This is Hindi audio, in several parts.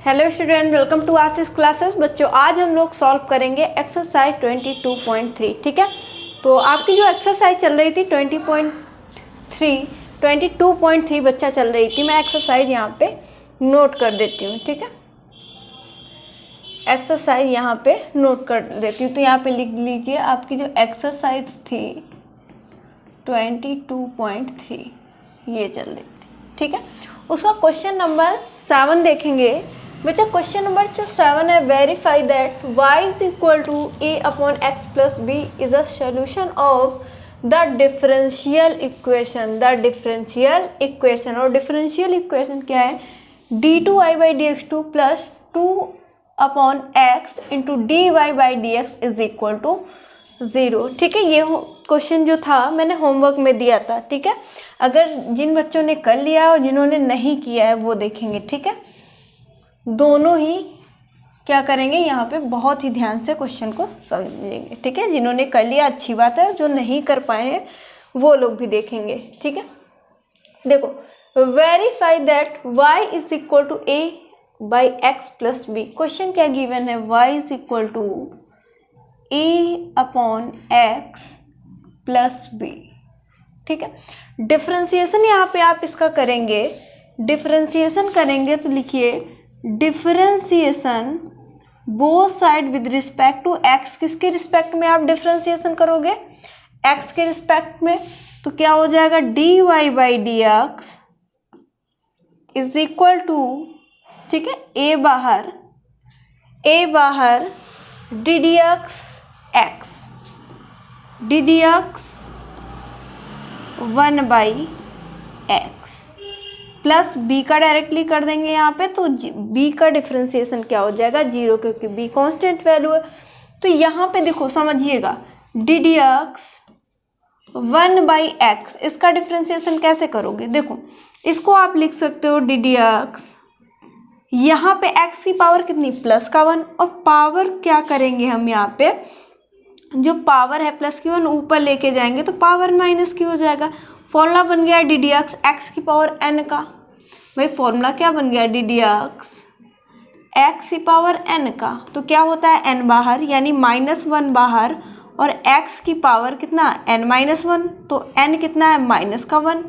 Hello student, welcome to Ashish classes. बच्चों, आज हम लोग सॉल्व करेंगे एक्सरसाइज 22.3। ठीक है, तो आपकी जो एक्सरसाइज चल रही थी 22.3 बच्चा चल रही थी। मैं एक्सरसाइज यहाँ पे नोट कर देती हूँ। ठीक है, एक्सरसाइज यहाँ पे नोट कर देती हूँ। तो यहाँ पे लिख लीजिए, आपकी जो एक्सरसाइज थी 22.3 ये चल रही थी। ठीक है, उसका क्वेश्चन नंबर 7 देखेंगे। बच्चा, क्वेश्चन नंबर जो 7 है, verify that y is equal to a upon x plus b is a solution of the differential equation. The differential equation, और डिफरेंशियल इक्वेशन क्या है? d2y/dx2 plus 2 upon x into dy/dx is equal to 0। ठीक है, ये क्वेश्चन जो था मैंने होमवर्क में दिया था। ठीक है, अगर जिन बच्चों ने कर लिया और जिन्होंने नहीं किया है वो देखेंगे। ठीक है, दोनों ही क्या करेंगे, यहाँ पे बहुत ही ध्यान से क्वेश्चन को समझेंगे। ठीक है, जिन्होंने कर लिया अच्छी बात है, जो नहीं कर पाए हैं वो लोग भी देखेंगे। ठीक है, देखो, verify that y is equal to a by x plus b. Question क्या गिवन है? y is equal to a upon x plus b. ठीक है, डिफरेंशिएशन यहाँ पे आप इसका करेंगे, डिफरेंशिएशन करेंगे तो लिखिए differentiation both side with respect to x. किसके रिस्पेक्ट में आप डिफरेंशिएशन करोगे? एक्स के रिस्पेक्ट में। तो क्या हो जाएगा? dy/dx इज इक्वल टू, ठीक है, a बाहर ddx x, ddx 1/x plus b का डायरेक्टली कर देंगे यहाँ पे। तो b का डिफरेंशिएशन क्या हो जाएगा? 0, क्योंकि b कांस्टेंट वैल्यू है। तो यहाँ पे देखो, समझिएगा, ddx 1/x, इसका डिफरेंशिएशन कैसे करोगे? देखो, इसको आप लिख सकते हो ddx, यहाँ पे x की पावर कितनी? प्लस का 1, और पावर क्या करेंगे हम यहाँ पे, जो पावर है प्लस की 1 ऊपर लेके जाएंगे तो पावर माइनस की हो जाएगा। फॉर्मूला बन गया ddx x की पावर n का। भाई फॉर्मूला क्या बन गया? ddx x की पावर n का। तो क्या होता है? n बाहर, यानी -1 बाहर, और x की पावर कितना? n-1। तो n कितना है? -1।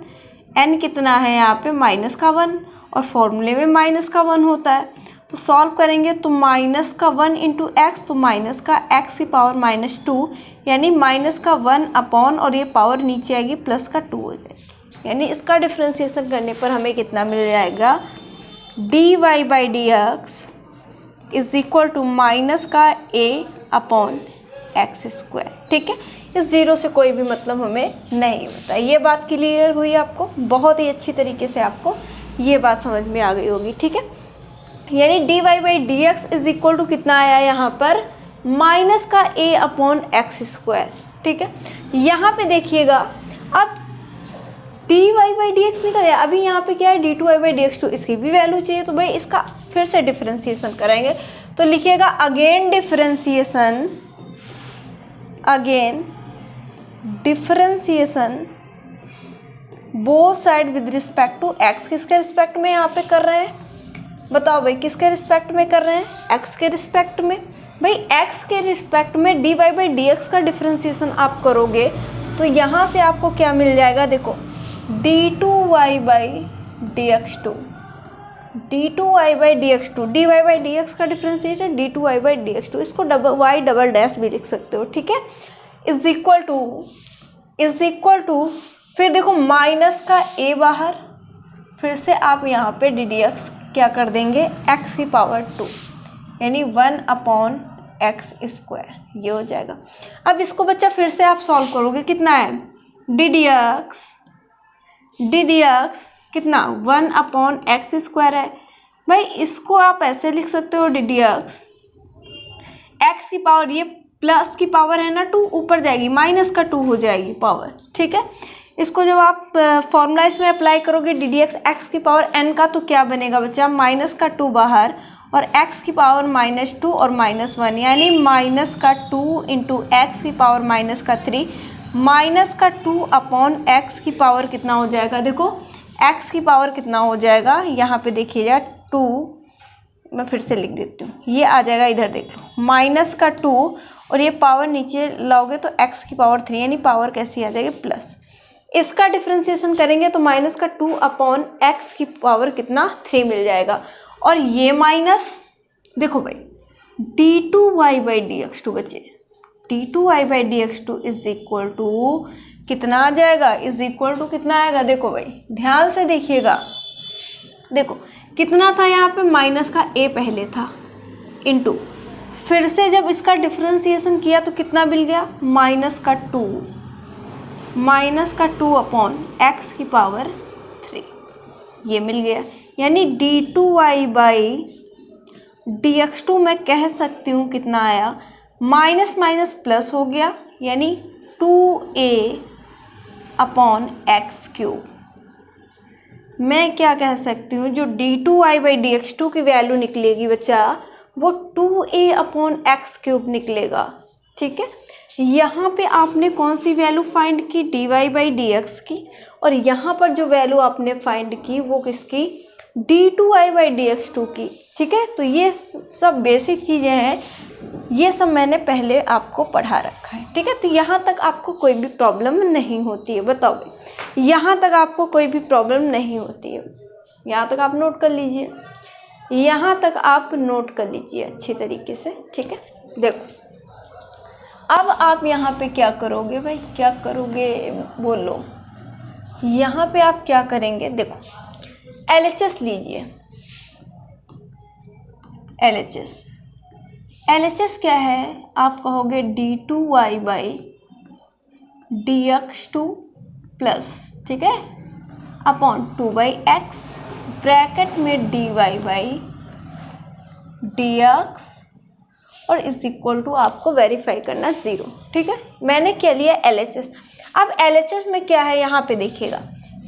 n कितना है यहाँ पे? -1, और फॉर्मूले में -1 होता है। तो सॉल्व करेंगे तो -1 इंटू एक्स, तो माइनस का x की पावर -2, यानी -1 अपॉन, और ये पावर नीचे आएगी प्लस का 2 हो जाएगी। यानी इसका डिफरेंशिएशन करने पर हमें कितना मिल जाएगा? dy/dx is equal to minus का a अपॉन एक्स स्क्वायर। ठीक है, इस 0 से कोई भी मतलब हमें नहीं होता। ये बात क्लियर हुई आपको? बहुत ही अच्छी तरीके से आपको ये बात समझ में आ गई होगी। ठीक है, यानी dy/dx इज इक्वल टू कितना आया यहाँ पर? माइनस का a अपॉन एक्स स्क्वायर। ठीक है, यहाँ पे देखिएगा, अब dy/dx निकल गया। अभी यहाँ पे क्या है? d2y/dx2, इसकी भी वैल्यू चाहिए। तो भाई इसका फिर से डिफरेंशिएशन करेंगे। तो लिखिएगा again differentiation both side with respect to x. किसके रिस्पेक्ट में यहाँ पे कर रहे हैं? बताओ भाई, किसके रिस्पेक्ट में कर रहे हैं? एक्स के रिस्पेक्ट में। भाई एक्स के रिस्पेक्ट में dy/dx का डिफरेंशिएशन आप करोगे तो यहाँ से आपको क्या मिल जाएगा? देखो, d2y/dx2, dy/dx का डिफरेंशिएशन d2y/dx2, इसको y डबल डैश भी लिख सकते हो। ठीक है, इज इक्वल टू फिर देखो माइनस का a बाहर, फिर से आप यहाँ पे ddx क्या कर देंगे? x की पावर 2, यानी 1 अपॉन एक्स स्क्वायर, ये हो जाएगा। अब इसको बच्चा फिर से आप सॉल्व करोगे, कितना है? ddx कितना? 1 अपॉन एक्स स्क्वायर है। भाई इसको आप ऐसे लिख सकते हो ddx x की पावर, ये प्लस की पावर है ना 2, ऊपर जाएगी, माइनस का 2 हो जाएगी पावर। ठीक है, इसको जब आप फॉर्मूला इसमें अप्लाई करोगे ddx x की पावर n का, तो क्या बनेगा बच्चा? माइनस का 2 बाहर, और x की पावर -2 और -1, यानी माइनस का 2 इंटू एक्स की पावर -3, माइनस का 2 अपॉन एक्स की पावर कितना हो जाएगा? देखो x की पावर कितना हो जाएगा यहाँ पे देखिएगा 2 मैं फिर से लिख देती हूँ, ये आ जाएगा, इधर देख लो, माइनस का 2 और ये पावर नीचे लाओगे तो x की पावर 3, यानी पावर कैसी आ जाएगी प्लस। इसका डिफ्रेंसिएशन करेंगे तो माइनस का 2 अपॉन x की पावर कितना 3 मिल जाएगा। और ये माइनस देखो भाई d2y/dx2 बचे, d2y/dx2 इज इक्वल टू कितना आ जाएगा, इज इक्वल टू कितना आएगा, देखो भाई ध्यान से देखिएगा, देखो कितना था यहाँ पे, माइनस का a पहले था इनटू, फिर से जब इसका डिफ्रेंसिएशन किया तो कितना मिल गया, माइनस का 2 अपॉन x की पावर 3, ये मिल गया। यानी d2y/dx2 मैं कह सकती हूँ कितना आया, माइनस माइनस प्लस हो गया, यानी 2a अपॉन एक्स क्यूब। मैं क्या कह सकती हूँ, जो d2y/dx2 की वैल्यू निकलेगी बच्चा, वो 2a अपॉन एक्स क्यूब निकलेगा। ठीक है, यहाँ पे आपने कौन सी वैल्यू फाइंड की, dy/dx की, और यहाँ पर जो वैल्यू आपने फाइंड की वो किसकी, d2y/dx2 की। ठीक है, तो ये सब बेसिक चीज़ें हैं, ये सब मैंने पहले आपको पढ़ा रखा है। ठीक है, तो यहाँ तक आपको कोई भी प्रॉब्लम नहीं होती है, बताओ भाई, यहाँ तक आपको कोई भी प्रॉब्लम नहीं होती है, यहाँ तक आप नोट कर लीजिए, यहाँ तक आप नोट कर लीजिए अच्छी तरीके से। ठीक है, देखो अब आप यहाँ पे क्या करोगे भाई, क्या करोगे बोलो, यहाँ पे आप क्या करेंगे, देखो LHS लीजिए, LHS क्या है, आप कहोगे d2y/dx2 प्लस, ठीक है, अपॉन 2/x ब्रैकेट में dy/dx और इज इक्वल टू आपको वेरीफाई करना 0। ठीक है, मैंने क्या लिया LHS। अब LHS में क्या है, यहाँ पे देखिएगा,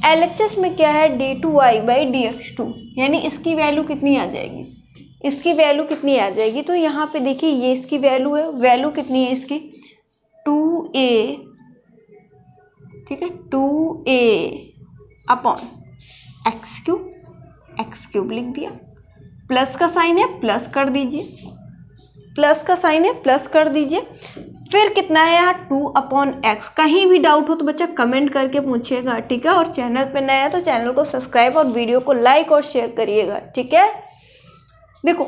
LHS में क्या है, d2y/dx2, यानी इसकी वैल्यू कितनी आ जाएगी, इसकी वैल्यू कितनी आ जाएगी, तो यहाँ पे देखिए ये इसकी वैल्यू है, वैल्यू कितनी है इसकी 2a, ठीक है, 2a अपॉन एक्स क्यूब लिख दिया, प्लस का साइन है प्लस कर दीजिए, प्लस का साइन है प्लस कर दीजिए, फिर कितना है यहाँ 2 अपॉन एक्स। कहीं भी डाउट हो तो बच्चा कमेंट करके पूछिएगा। ठीक है, और चैनल पे नया है तो चैनल को सब्सक्राइब और वीडियो को लाइक और शेयर करिएगा। ठीक है, देखो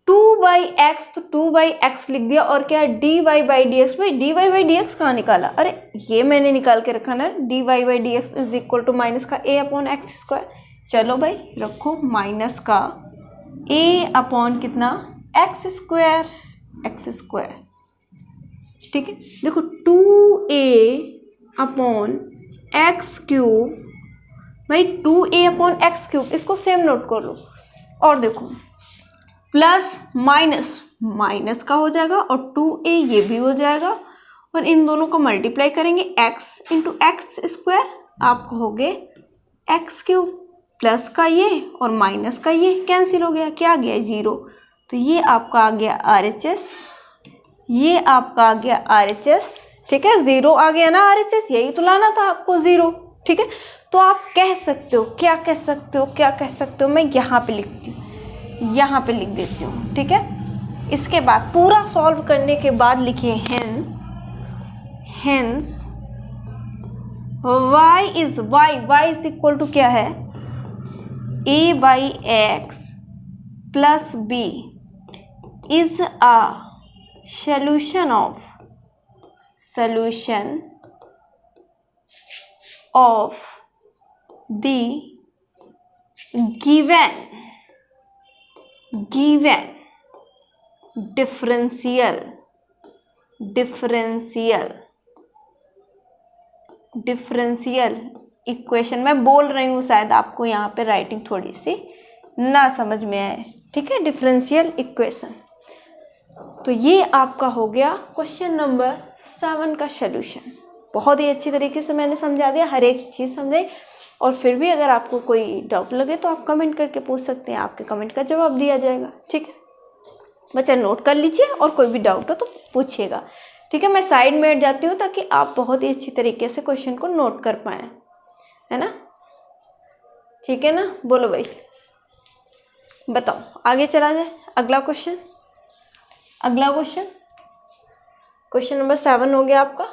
2/x तो 2/x लिख दिया, और क्या dy/dx, भाई dy/dx कहाँ निकाला, अरे ये मैंने निकाल के रखा ना, dy/dx is equal to minus का a अपॉन एक्स स्क्वायर। चलो भाई रखो, माइनस का a अपॉन कितना एक्स स्क्वायर, ठीक है, देखो 2a अपॉन एक्स क्यूब, भाई 2a अपॉन एक्स क्यूब, इसको सेम नोट कर लो, और देखो प्लस माइनस का हो जाएगा और 2a ये भी हो जाएगा, और इन दोनों को मल्टीप्लाई करेंगे x इंटू एक्स स्क्वायर, आप कहोगे एक्स क्यूब, प्लस का ये और माइनस का ये कैंसिल हो गया, क्या आ गया 0, तो ये आपका आ गया RHS, ये आपका आ गया RHS। ठीक है, 0 आ गया ना RHS, यही तो लाना था आपको 0। ठीक है, तो आप कह सकते हो, क्या कह सकते हो, मैं यहाँ पे लिखती हूँ, यहाँ पे लिख देती हूँ। ठीक है, इसके बाद पूरा सॉल्व करने के बाद लिखिए hence y is equal to क्या है, a/x plus b is a solution of the given differential equation. मैं बोल रही हूँ, शायद आपको यहाँ पे राइटिंग थोड़ी सी ना समझ में आए। ठीक है, डिफरेंशियल इक्वेशन। तो ये आपका हो गया क्वेश्चन नंबर 7 का सॉल्यूशन। बहुत ही अच्छी तरीके से मैंने समझा दिया, हर एक चीज़ समझाई। और फिर भी अगर आपको कोई डाउट लगे तो आप कमेंट करके पूछ सकते हैं, आपके कमेंट का जवाब दिया जाएगा। ठीक है बच्चा, नोट कर लीजिए और कोई भी डाउट हो तो पूछिएगा। ठीक है, मैं साइड में हट जाती हूँ ताकि आप बहुत ही अच्छी तरीके से क्वेश्चन को नोट कर पाएँ, है ना। ठीक है ना, बोलो भाई, बताओ, आगे चला जाए। अगला क्वेश्चन क्वेश्चन नंबर 7 हो गया आपका।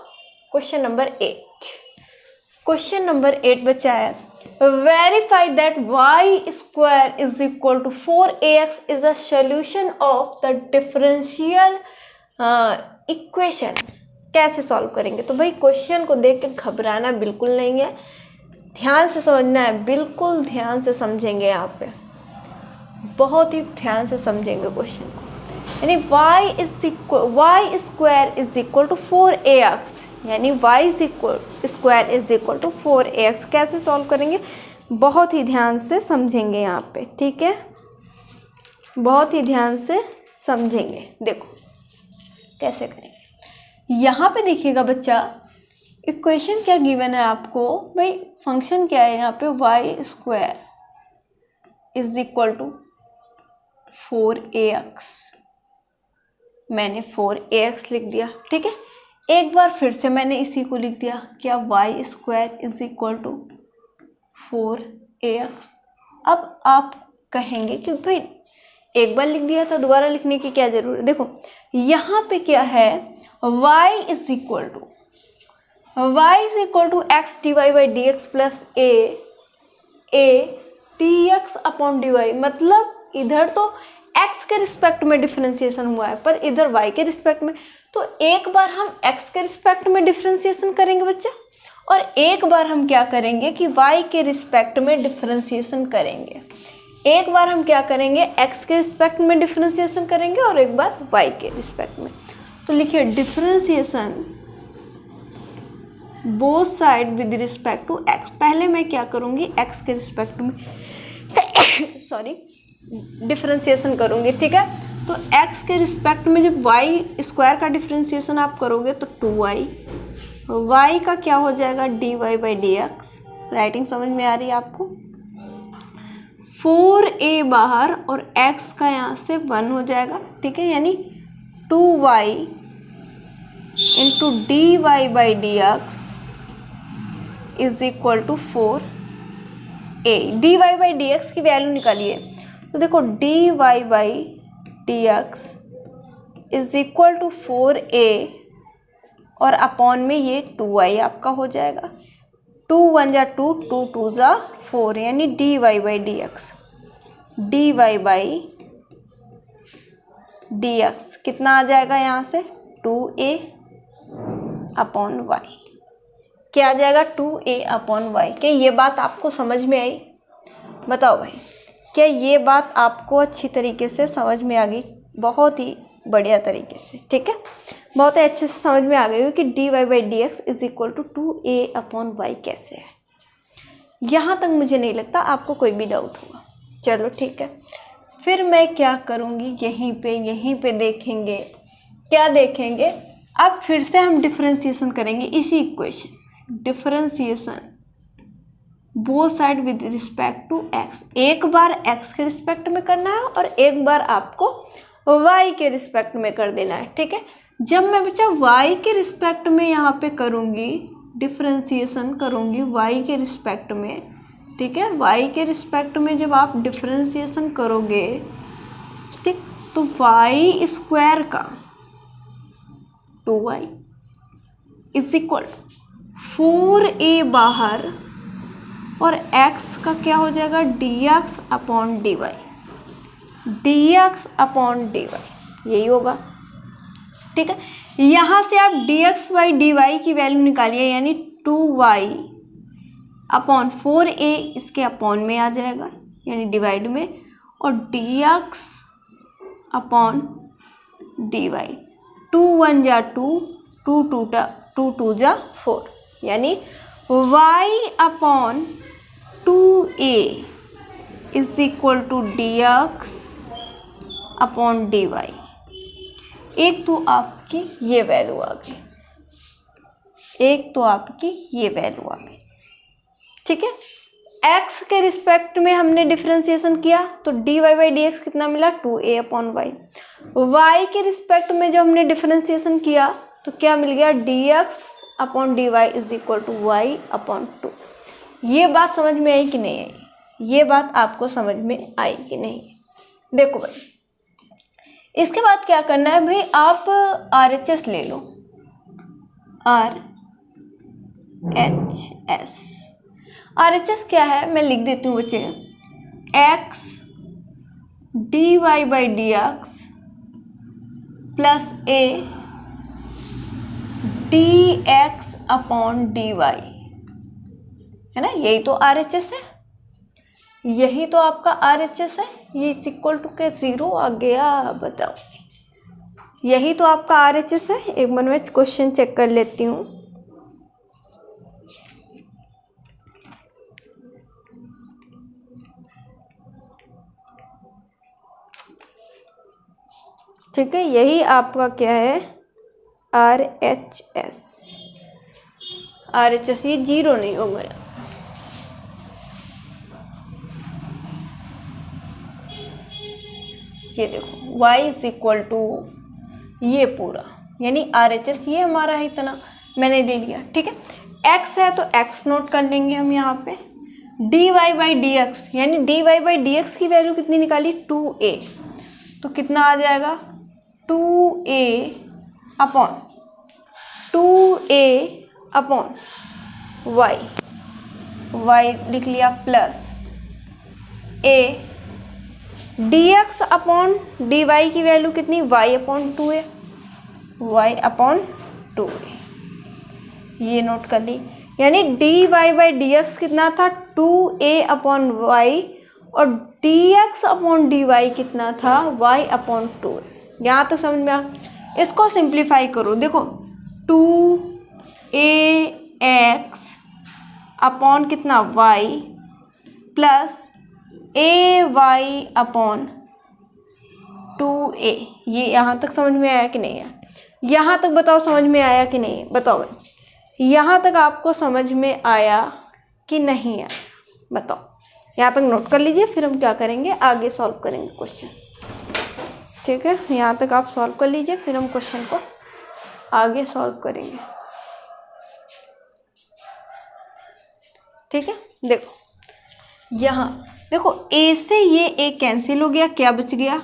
क्वेश्चन नंबर 8 बच्चा है, verify that y square is equal to 4ax इज a solution of the differential equation. कैसे सॉल्व करेंगे? तो भाई क्वेश्चन को देख के घबराना बिल्कुल नहीं है, ध्यान से समझना है, बिल्कुल ध्यान से समझेंगे, यहाँ पे बहुत ही ध्यान से समझेंगे क्वेश्चन को। यानी y square is equal to 4ax, यानी y square is equal to 4ax कैसे सॉल्व करेंगे? बहुत ही ध्यान से समझेंगे यहाँ पे, ठीक है, बहुत ही ध्यान से समझेंगे। देखो कैसे करेंगे। यहाँ पे देखिएगा बच्चा, इक्वेशन क्या गिवन है आपको, भाई फंक्शन क्या है यहाँ पे, y square is equal to 4ax, मैंने 4ax लिख दिया, ठीक है। एक बार फिर से मैंने इसी को लिख दिया, क्या, y square is equal to 4ax। अब आप कहेंगे कि भाई एक बार लिख दिया था, दोबारा लिखने की क्या जरूरत है? देखो यहाँ पे क्या है, y is equal to x d y by d x plus a d x upon d y. मतलब इधर तो x के रिस्पेक्ट में डिफरेंशिएशन हुआ है, पर इधर y के रिस्पेक्ट में। तो एक बार हम x के रिस्पेक्ट में डिफरेंशिएशन करेंगे बच्चा, और एक बार हम क्या करेंगे कि y के रिस्पेक्ट में डिफरेंशिएशन करेंगे। एक बार हम क्या करेंगे, x के रिस्पेक्ट में डिफरेंशिएशन करेंगे, और एक बार y के रिस्पेक्ट में। तो लिखिए differentiation both side with respect to x। पहले मैं क्या करूँगी, x के रिस्पेक्ट में डिफरेंशिएशन करूँगी, ठीक है। तो x के रिस्पेक्ट में जब y स्क्वायर का डिफरेंशिएशन आप करोगे तो 2y, y का क्या हो जाएगा, dy by d x. Writing समझ में आ रही है आपको? 4a बाहर और x का यहाँ से 1 हो जाएगा, ठीक है, यानी 2y into dy by d x is equal to 4a। dy by d x की वैल्यू निकालिए, तो देखो dy by d x is equal to 4a, और अपॉन में ये 2y आपका हो जाएगा। 2 1 जा 2, 2 2 जा 4, यानी dy by d x, dy by d x कितना आ जाएगा यहाँ से, 2a अपॉन y। क्या आ जाएगा, 2a अपॉन y। क्या ये बात आपको समझ में आई? बताओ भाई, क्या ये बात आपको अच्छी तरीके से समझ में आ गई? बहुत ही बढ़िया तरीके से, ठीक है, बहुत ही अच्छे से समझ में आ गई हो कि dy by d x is equal to 2a upon y कैसे है। यहाँ तक मुझे नहीं लगता आपको कोई भी डाउट होगा। चलो ठीक है, फिर मैं क्या करूँगी, यहीं पे देखेंगे, क्या देखेंगे, अब फिर से हम डिफरेंशिएशन करेंगे इसी equation, differentiation both side with respect to x। एक बार x के रिस्पेक्ट में करना है और एक बार आपको y के रिस्पेक्ट में कर देना है, ठीक है। जब मैं बच्चा y के रिस्पेक्ट में यहाँ पे करूँगी, डिफरेंशिएशन करूँगी y के रिस्पेक्ट में, ठीक है, y के रिस्पेक्ट में जब आप डिफरेंशिएशन करोगे, ठीक, तो y स्क्वायर का 2y इज इक्वल 4a बाहर, और x का क्या हो जाएगा, dx upon dy, dx upon dy, यही होगा, ठीक है। यहाँ से आप dx बाई dy की वैल्यू निकालिए, यानी 2y अपॉन 4a इसके अपॉन में आ जाएगा, यानी डिवाइड में, और dx अपॉन dy, 2 1 जा 2, 2 2 जा 4, यानी y upon 2a is equal to dx upon dy। एक तो आपकी ये वैल्यू आ गई, ठीक है। x के रिस्पेक्ट में हमने डिफरेंशिएशन किया तो dy बाई डी एक्स कितना मिला, 2a अपॉन y। y के रिस्पेक्ट में जो हमने डिफरेंशिएशन किया तो क्या मिल गया, dx upon dy is equal to y upon 2। ये बात समझ में आई कि नहीं आई? ये बात आपको समझ में आई कि नहीं? देखो भाई, इसके बाद क्या करना है भाई, आप RHS ले लो, RHS। RHS क्या है मैं लिख देती हूँ बच्चे, x dy/dx plus a dx/dy, है ना, यही तो RHS है, यही तो आपका RHS है। ये इक्वल टू के 0 आ गया, बताओ, यही तो आपका RHS है। एक मिनट में क्वेश्चन चेक कर लेती हूँ। ठीक है, यही आपका क्या है, RHS। ये 0 नहीं हो गया, ये देखो y इज इक्वल टू ये पूरा, यानी RHS ये हमारा है, इतना मैंने ले लिया। ठीक है, x है तो x नोट कर लेंगे हम यहाँ पे, dy/dx, यानी dy/dx की वैल्यू कितनी निकाली, 2a, तो कितना आ जाएगा, 2a/y, y लिख लिया, प्लस a dx/dy की वैल्यू कितनी, y/2a, y/2a, ये नोट कर ली। यानी dy/dx कितना था, 2a/y, और dx/dy कितना था, y/2a। यहाँ तक समझ में आ, इसको सिंप्लीफाई करो, देखो 2ax अपॉन कितना, y प्लस ay/2a, ये यहाँ तक समझ में आया कि नहीं आया, यहाँ तक बताओ समझ में आया कि नहीं, बताओ भाई, यहाँ तक आपको समझ में आया कि नहीं आया, बताओ, यहाँ तक नोट कर लीजिए, फिर हम क्या करेंगे, आगे सॉल्व करेंगे क्वेश्चन। ठीक है, यहाँ तक आप सॉल्व कर लीजिए, फिर हम क्वेश्चन को आगे सॉल्व करेंगे। ठीक है, देखो यहाँ देखो, a से ये a कैंसिल हो गया, क्या बच गया,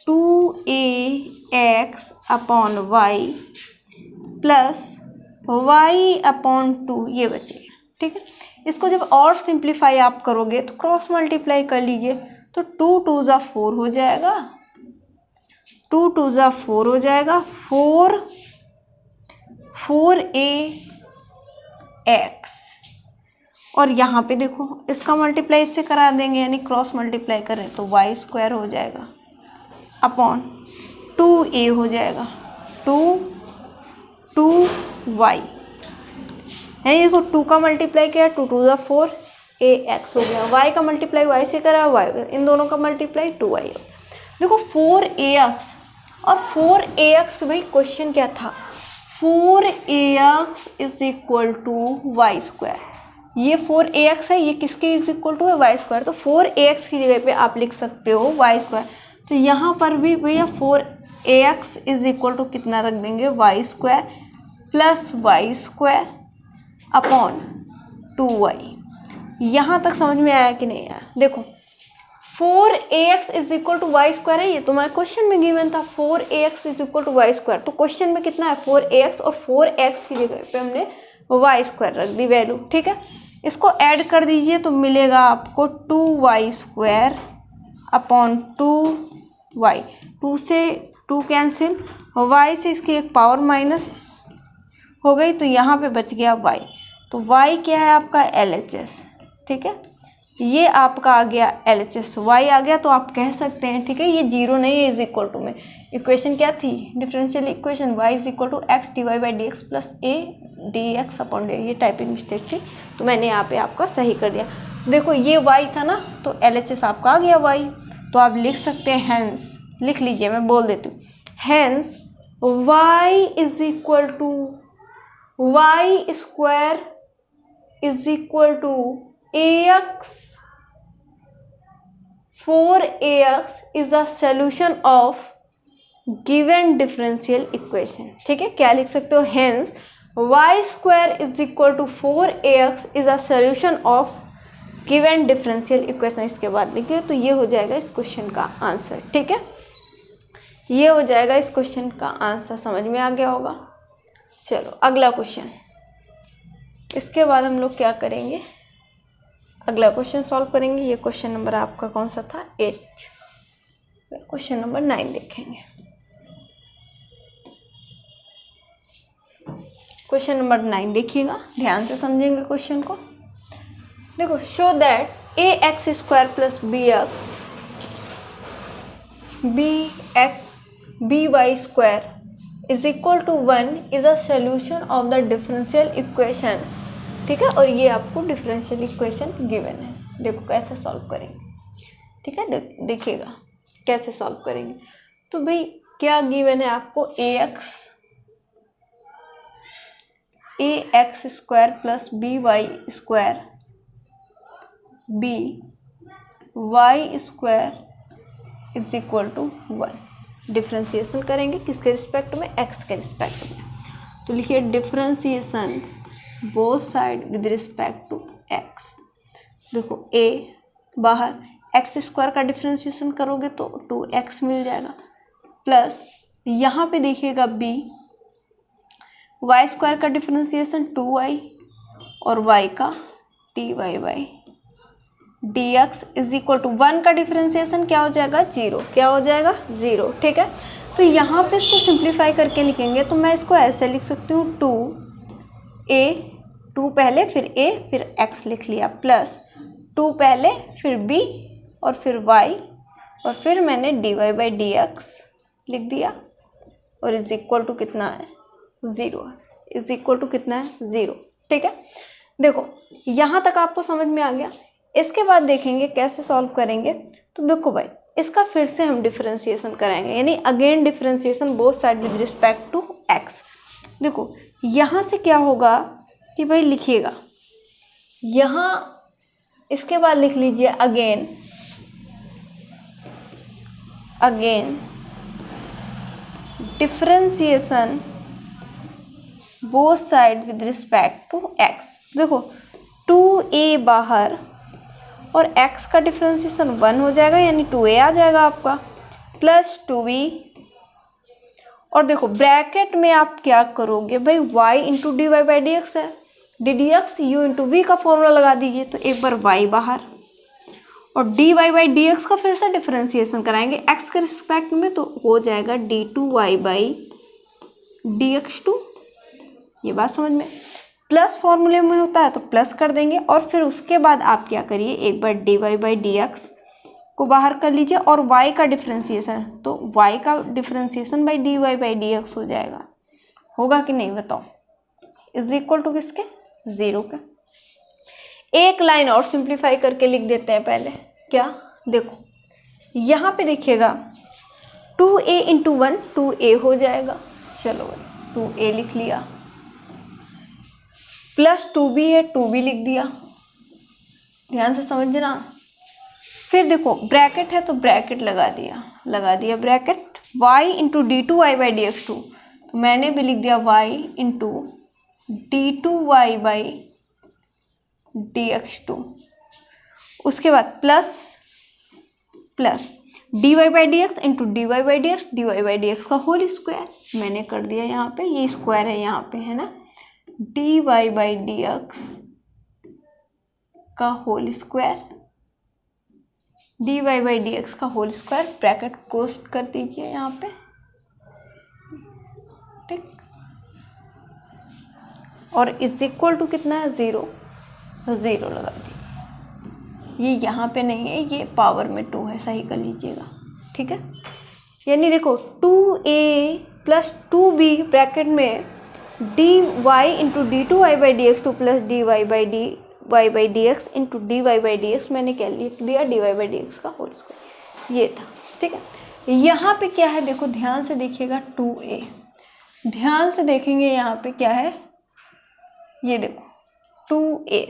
2ax/y प्लस y/2, ये बचेगा। ठीक है, इसको जब और सिंप्लीफाई आप करोगे तो क्रॉस मल्टीप्लाई कर लीजिए, तो 2 2 ज़ा 4 हो जाएगा, 2 2 ज़ा 4 हो जाएगा, 4ax, और यहाँ पे देखो इसका मल्टीप्लाई इससे करा देंगे, यानी क्रॉस मल्टीप्लाई करें तो y² हो जाएगा अपॉन 2a हो जाएगा, 2y, यानी देखो 2 का मल्टीप्लाई किया, 2 2 ज़ा 4, ax हो गया, y का मल्टीप्लाई y से करा, y, इन दोनों का मल्टीप्लाई 2y हो गया। देखो 4ax और 4ax, भाई क्वेश्चन क्या था, 4ax is equal to y², ये 4ax है, ये किसके इज इक्वल टू है, y², तो 4ax की जगह पे आप लिख सकते हो y², तो यहाँ पर भी भैया 4ax इज इक्वल टू कितना रख देंगे, y² plus y² upon 2y। यहाँ तक समझ में आया कि नहीं आया, देखो 4ax is equal to y² है, ये तो हमारे क्वेश्चन में गिवन था, 4ax is equal to y², तो क्वेश्चन में कितना है 4ax, और 4x की जगह पे हमने y² रख दी वैल्यू। ठीक है, इसको ऐड कर दीजिए तो मिलेगा आपको 2y² अपॉन 2y, 2 से 2 कैंसिल, y से इसकी एक पावर माइनस हो गई, तो यहाँ पे बच गया y, तो y क्या है आपका LHS। ठीक है, ये आपका आ गया LHS, y आ गया, तो आप कह सकते हैं, ठीक है, ये 0 नहीं है, इज इक्वल टू में इक्वेशन क्या थी, differential equation y is equal to x dy/dx plus a dx/dy, ये टाइपिंग मिस्टेक थी, तो मैंने यहाँ पे आपका सही कर दिया। देखो ये y था ना, तो LHS आपका आ गया y, तो आप लिख सकते हैं, हैंस लिख लीजिए, मैं बोल देती हूँ, hence y is equal to y² is equal to ax, 4ax is a solution of given differential equation। ठीक है, क्या लिख सकते हो, hence y² is equal to 4ax is a solution of given differential equation इसके बाद लिखिए, तो ये हो जाएगा इस क्वेश्चन का आंसर। ठीक है, ये हो जाएगा इस क्वेश्चन का आंसर। समझ में आ गया होगा। चलो अगला क्वेश्चन, इसके बाद हम लोग क्या करेंगे, अगला क्वेश्चन सॉल्व करेंगे। ये क्वेश्चन नंबर आपका कौन सा था, 8। क्वेश्चन नंबर 9 देखेंगे। क्वेश्चन नंबर 9 देखिएगा, ध्यान से समझेंगे क्वेश्चन को। देखो, show that a x square plus b y square is equal to 1 is a solution of the differential equation. ठीक है, और ये आपको डिफरेंशियल इक्वेशन गिवन है। देखो कैसे सॉल्व करेंगे। ठीक है, देखिएगा कैसे सॉल्व करेंगे। तो भाई क्या गिवन है आपको, a x square plus b y square b y square is equal to 1। Differentiation करेंगे किसके रिस्पेक्ट में, एक्स के रिस्पेक्ट में। तो लिखिए differentiation both side with respect to x. देखो ए बाहर, एक्स स्क्वायर का डिफ्रेंसिएशन करोगे तो 2x मिल जाएगा, प्लस यहाँ पे देखिएगा बी वाई स्क्वायर का डिफ्रेंसिएशन 2y और y का dy/y dx is equal to 1 का डिफ्रेंसिएशन क्या हो जाएगा, 0। क्या हो जाएगा, 0। ठीक है, तो यहाँ पे इसको सिंप्लीफाई करके लिखेंगे तो मैं इसको ऐसे लिख सकती हूँ 2a, 2 पहले फिर a फिर x लिख लिया, प्लस 2 पहले फिर b और फिर y और फिर मैंने dy/dx लिख दिया, और इज इक्वल टू कितना है, 0। इज इक्वल टू कितना है, 0। ठीक है, देखो यहाँ तक आपको समझ में आ गया। इसके बाद देखेंगे कैसे सॉल्व करेंगे। तो देखो भाई, इसका फिर से हम डिफरेंशिएशन कराएंगे, यानी again differentiation both side with respect to x. देखो यहाँ से क्या होगा कि भाई लिखिएगा, यहाँ इसके बाद लिख लीजिए again differentiation both side with respect to x. देखो 2a बाहर और x का डिफरेंशिएशन 1 हो जाएगा, यानी 2a आ जाएगा आपका, प्लस 2b। और देखो ब्रैकेट में आप क्या करोगे भाई, y इंटू dy/dx है, ddx u इंटू v का फॉर्मूला लगा दीजिए, तो एक बार y बाहर और dy/dx का फिर से डिफरेंशिएशन कराएंगे x के रिस्पेक्ट में, तो हो जाएगा d2y/dx2। ये बात समझ में, प्लस फॉर्मूले में होता है तो प्लस कर देंगे, और फिर उसके बाद आप क्या करिए, एक बार dy/dx को बाहर कर लीजिए और y का डिफरेंशिएशन, तो y का डिफरेंशिएशन बाई dy/dx हो जाएगा। होगा कि नहीं बताओ, इज इक्वल टू किसके, 0 के। एक लाइन और सिंप्लीफाई करके लिख देते हैं पहले। क्या, देखो यहाँ पे देखिएगा 2a इंटू 1 2a हो जाएगा, चलो 2a लिख लिया, प्लस 2b है 2b लिख दिया, ध्यान से समझना। फिर देखो ब्रैकेट है तो ब्रैकेट लगा दिया ब्रैकेट, y इंटू d2y/dx2, तो मैंने भी लिख दिया y इंटू d2y/dx2। उसके बाद प्लस dy/dx इंटू dy/dx का होल स्क्वायर मैंने कर दिया यहाँ पे, ये स्क्वायर है यहाँ पे, है ना, dy/dx का होल स्क्वायर, dy/dx का होल स्क्वायर, ब्रैकेट क्लोज कर दीजिए यहाँ पे। ठीक, और इज इक्वल टू कितना है, 0 लगा दीजिए। ये यहाँ पे नहीं है, ये पावर में 2 है, सही कर लीजिएगा। ठीक है, यानी देखो 2a प्लस 2b ब्रैकेट में dy into d2y/dx2 plus dy/dx into dy/dx मैंने क्या लिख दिया, dy/dx का होल स्क्वायर, ये था। ठीक है, यहाँ पे क्या है, देखो ध्यान से देखिएगा 2a, ध्यान से देखेंगे यहाँ पे क्या है, ये देखो 2a।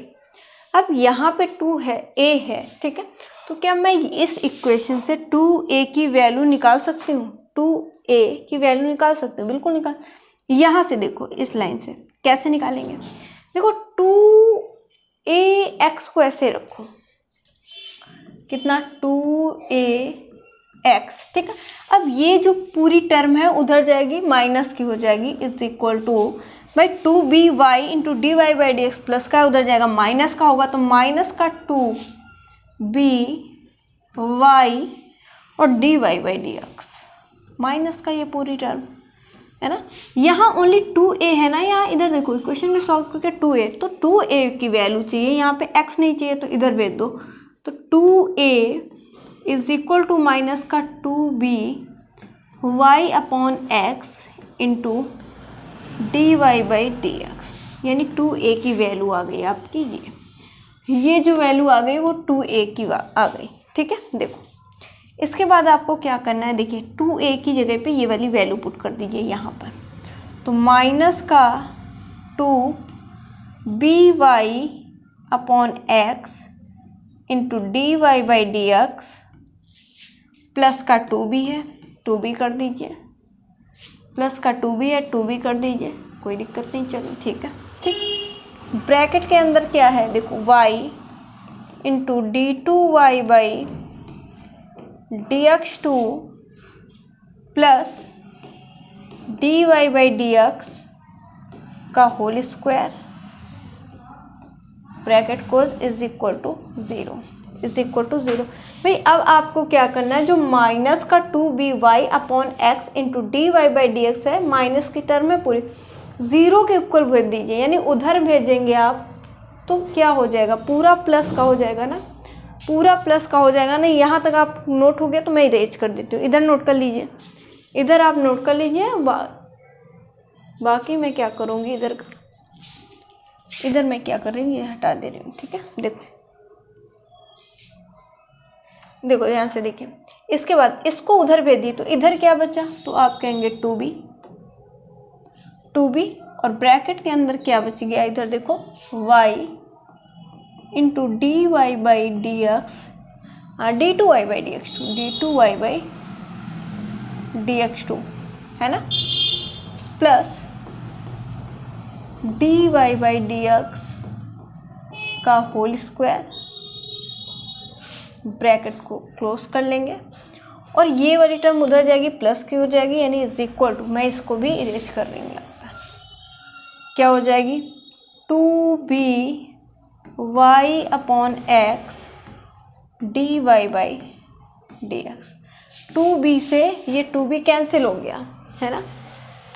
अब यहाँ पे 2 है, a है, ठीक है, तो क्या मैं इस इक्वेशन से 2a की वैल्यू निकाल सकती हूँ, 2a की वैल्यू निकाल सकते हो, बिल्कुल निकाल। यहाँ से देखो इस लाइन से कैसे निकालेंगे, देखो 2ax को ऐसे रखो, कितना 2ax, ठीक है। अब ये जो पूरी टर्म है उधर जाएगी, माइनस की हो जाएगी, इज इक्वल टू भाई 2by into d y by d x, plus का उधर जाएगा माइनस का होगा, तो माइनस का 2by और d y by d x, minus का ये पूरी टर्म है ना। यहाँ ओनली 2a है ना, यहाँ इधर देखो क्वेश्चन में सॉल्व करके 2a, तो 2a की वैल्यू चाहिए, यहाँ पे x नहीं चाहिए तो इधर भेज दो। तो 2a is equal to minus का 2by upon x into d y by d x, यानी 2a की वैल्यू आ गई आपकी। ये जो वैल्यू आ गई वो 2a की आ गई, ठीक है। देखो इसके बाद आपको क्या करना है, देखिए 2a की जगह पे ये वाली वैल्यू पुट कर दीजिए यहाँ पर। तो माइनस का 2by upon x into d y by d x, plus का 2b है, 2b कर दीजिए, प्लस का 2b है, 2b कर दीजिए, कोई दिक्कत नहीं, चलो ठीक है, ठीक। ब्रैकेट के अंदर क्या है देखो, y into d2y by dx2 plus dy by dx का whole square, bracket close, is equal to 0, is equal to 0। भाई अब आपको क्या करना है, जो माइनस का 2by upon x into d y by d x है, माइनस की टर्म में पूरी 0 के इक्वल भेज दीजिए, यानी उधर भेजेंगे आप तो क्या हो जाएगा, पूरा प्लस का हो जाएगा ना, पूरा प्लस का हो जाएगा ना। यहाँ तक आप नोट हो गया तो मैं इरेज कर देती हूँ, इधर नोट कर लीजिए, इधर आप नोट कर लीजिए, बाकी मैं क्या करूँगी, इधर मैं क्या कर रही हूँ, ये हटा दे रही हूँ, ठीक है। देखो ध्यान से देखिए, इसके बाद इसको उधर भेज दी तो इधर क्या बचा, तो आप कहेंगे 2b और ब्रैकेट के अंदर क्या बच गया, इधर देखो y into d y by d x, d2y by d x two, d2y by d x two है ना, plus d y by d x का होल स्क्वायर, ब्रैकेट को क्लोज कर लेंगे, और ये वाली टर्म उधर जाएगी, प्लस की हो जाएगी, यानी इज इक्वल टू, मैं इसको भी इरेज कर रही हूँ यहाँ पर, क्या हो जाएगी 2by upon x d y by d x. 2b से ये 2b कैंसिल हो गया है ना,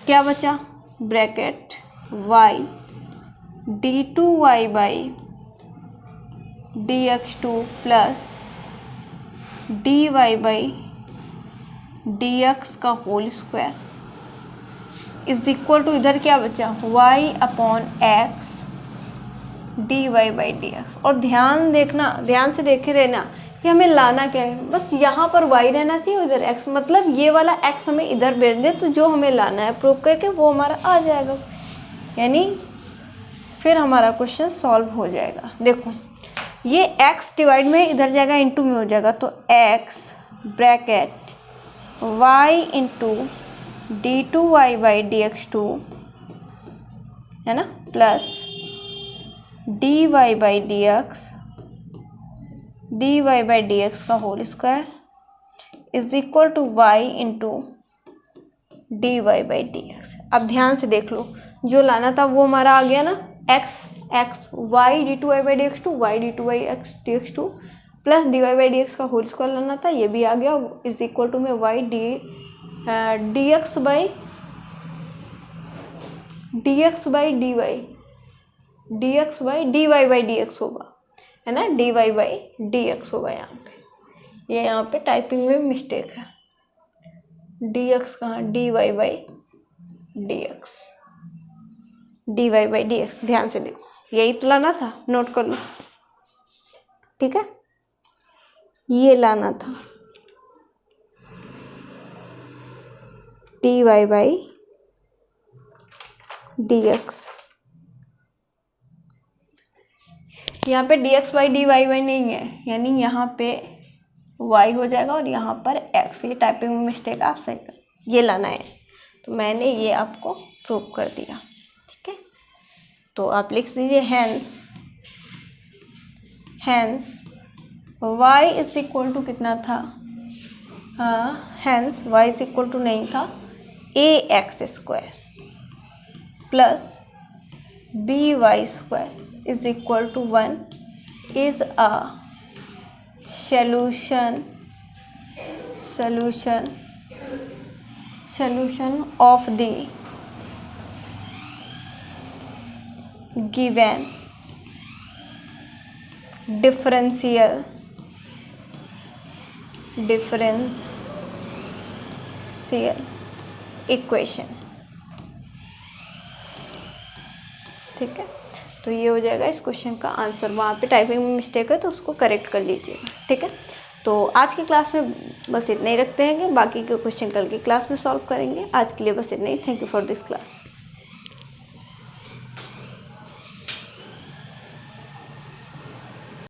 क्या बचा, bracket y d2y by dx2 plus dy by dx का whole square, is equal to, इधर क्या बचा, y upon x d y by d x. और ध्यान देखना, ध्यान से देखे रहना कि हमें लाना क्या है, बस यहाँ पर y रहना चाहिए, उधर x, मतलब ये वाला x हमें इधर भेज दे तो जो हमें लाना है प्रूव करके वो हमारा आ जाएगा, यानी फिर हमारा क्वेश्चन सॉल्व हो जाएगा। देखो ये x डिवाइड में इधर जाएगा, इंटू में हो जाएगा, तो x bracket y into d2y by dx2 है ना, प्लस dy बाई dx का whole square is equal to y into dy by dx। अब ध्यान से देख लो, जो लाना था वो हमारा आ गया ना, y d2y by dx2, y d2y dx2 plus dy by dx का होल स्क्वायर लाना था, ये भी आ गया, इज इक्वल टू में y dx by dy by dx होगा, है ना, dy बाई dx होगा यहाँ पे, ये यहाँ पे टाइपिंग में मिस्टेक है, dx कहाँ, dy बाई dx, ध्यान से देखो, यही तो लाना था, नोट कर लो, ठीक है, ये लाना था, dy बाई dx, यहाँ पे dx बाई dy बाई नहीं है, यानी यहाँ पे y हो जाएगा और यहाँ पर x, ये टाइपिंग में मिस्टेक, आप सही कर, ये लाना है, तो मैंने ये आपको प्रूव कर दिया, ठीक है। तो आप लिख दीजिए hence y is equal to कितना था, hence y is equal to नहीं था ax² plus by² is equal to 1 is a solution of the given differential equation. ठीक है, तो ये हो जाएगा इस क्वेश्चन का आंसर। वहाँ पे टाइपिंग में मिस्टेक है तो उसको करेक्ट कर लीजिएगा। ठीक है, तो आज की क्लास में बस इतना ही रखते हैं कि बाकी के क्वेश्चन कल की क्लास में सॉल्व करेंगे। आज के लिए बस इतना ही। Thank you for this class.